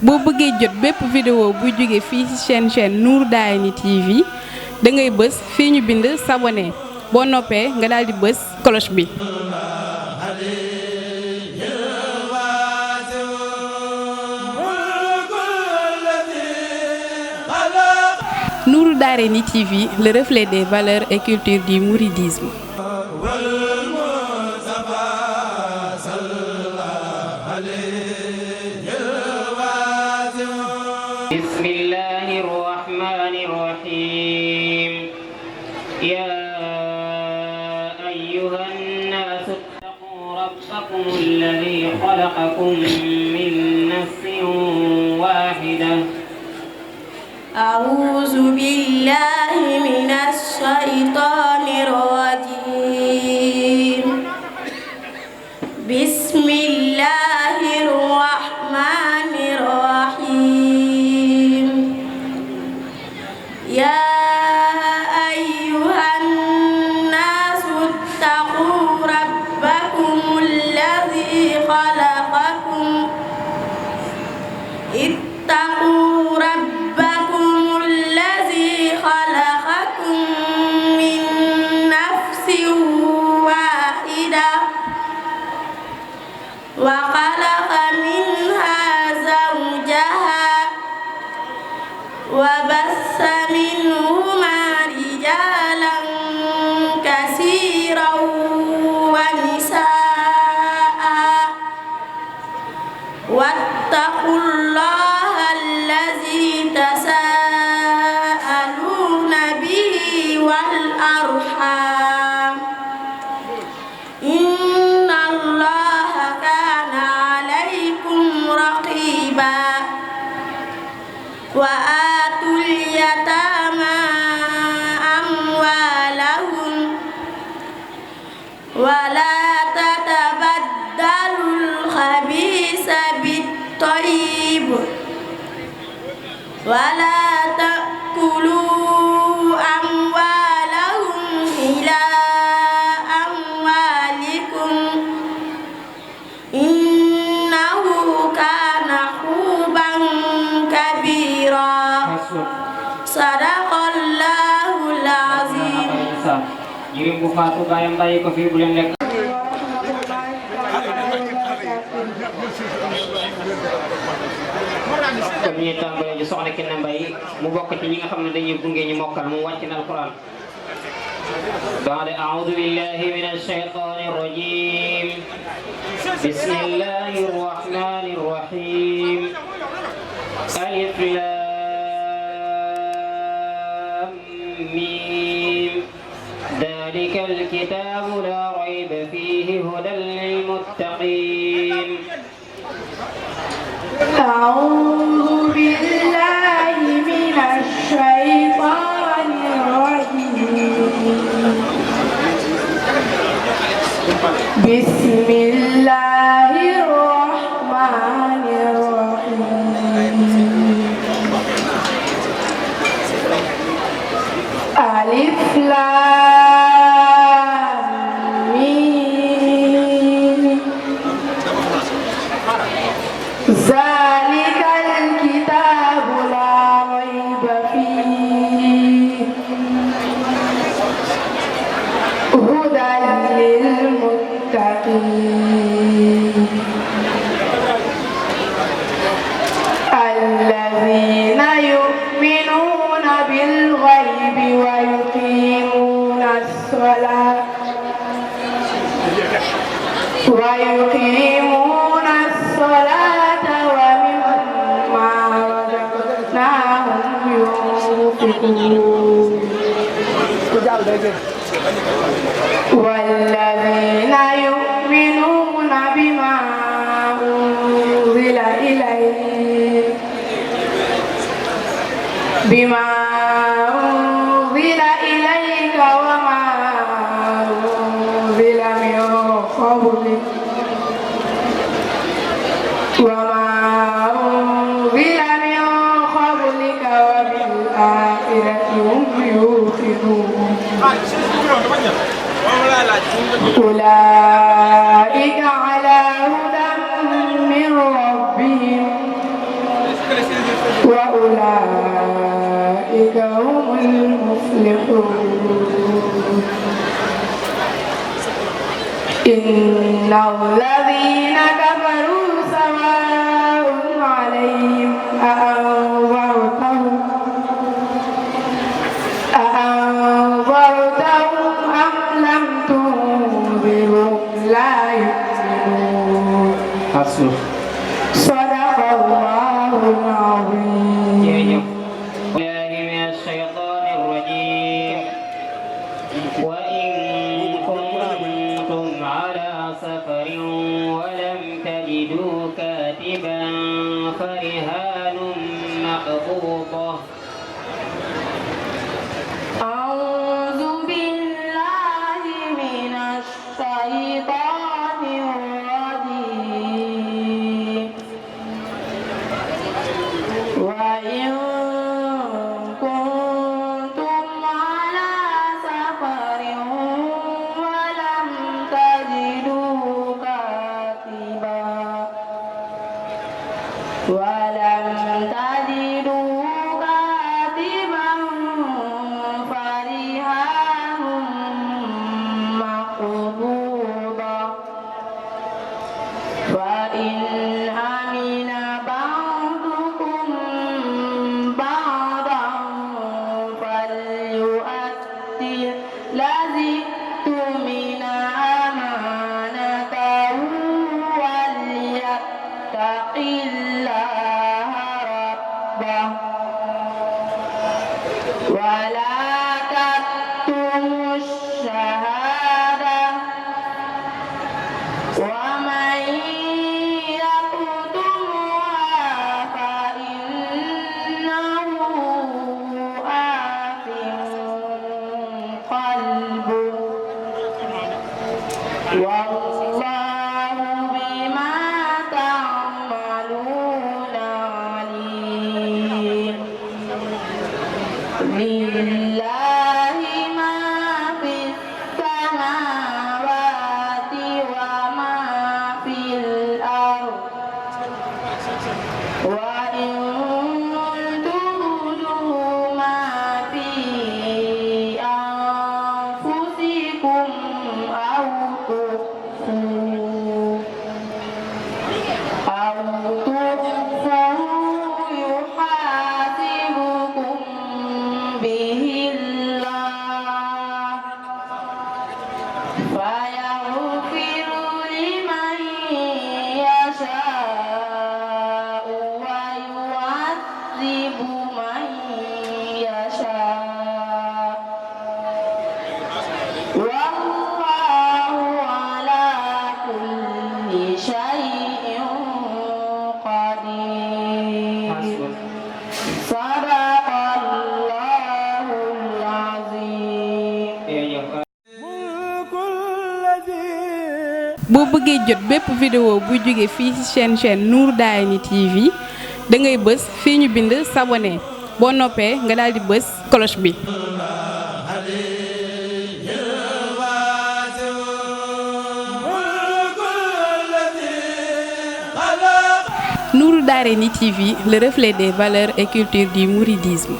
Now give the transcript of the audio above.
boo bëggee jot bépp vidéo bu jóge fii ci chaîne Nour Darayni TV da ngay bës fii ñu bind s'abonner boo noppee nga daal di bës cloche bi. Nour Darayni TV, le reflet des valeurs et cultures du mouridisme. بسم الله الرحمن الرحيم يا أيها الناس اتقوا ربكم الذي خلقكم من نفس واحدة أعوذ بالله من الشيطان الرجيم بسم الله الرحمن الرحيم يا أيها الناس اتقوا ربكم الذي خلقكم من نفس واحدة وخلق منها زوجها وبث منهما رجالا كثيرا ونساء واتقوا الله الذي تساءلون به والأرحام إن الله كان عليكم رقيبا وآتوا اليتامى أموالهم ولا تتبدلوا الخبيث بالطيب ولا تأكلوا أموالهم إلى أموالكم إنه كان حوبا كبيرا صدق الله العظيم. Jirim bu faatu baayam bàyyi ko fi bu leen lekk. kon ñu tàmbalee ji soxna Kiné Mbaye mu bokk ci ñi nga xam ne dañuy gunge ñu mokkal mu wàcc na alquran. بعد أعوذ بالله من الشيطان الرجيم بسم الله الرحمن الرحيم ألف لام ميم ذلك الكتاب لا ريب فيه هدى للمتقين أعوذ بالله من الشيطان الرجيم بسم الله الرحمن الرحيم ألف لام ميم ذلك الكتاب لا ريب فيه هدى للمتقين الذين يؤمنون بالغيب ويقيمون الصلاة ومما رزقناهم ينفقون والذين يؤمنون بما أنزل إليك وما أنزل من قبلك وبالآخرة هم يوقنون أولئك على هدى من ربهم إن الذين كفروا سواء عليهم أأنذرتهم أم لم تنذرهم لا يؤمنون صدق الله العظيم. بالله من الشيطان الرجيم. وإن كنتم على سفر ولم تجدوا كاتبا فرهان مقبوضة. أعوذ بالله من الشيطان الرجيم. وإن كنتم على سفر ولم تجدوا كاتبا فرهان مقبوضة. فإن أمن بعضكم بعضا فليؤدي الذي اؤتمن أمانته وليتق الله ربه ولا تكتموا الشهادة ومن يكتمها فإنه آثم قلبه والله بما تعملون عليم. لله ما في السماوات وما في الأرض وإن تبدوا ما في أنفسكم أو تخفوه يحاسبكم به الله فيغفر لمن يشاء ويعذب من يشاء والله على كل شيء قدير. صدق الله العظيم. boo bëggee jot bépp vidéo bu jóge fii ci chaîne Nour Darayni TV da ngay bës fii ñu bind s'abonner boo noppee nga daal di bës cloche bi. Nour Darayni TV, le reflet des valeurs et culture du mouridisme.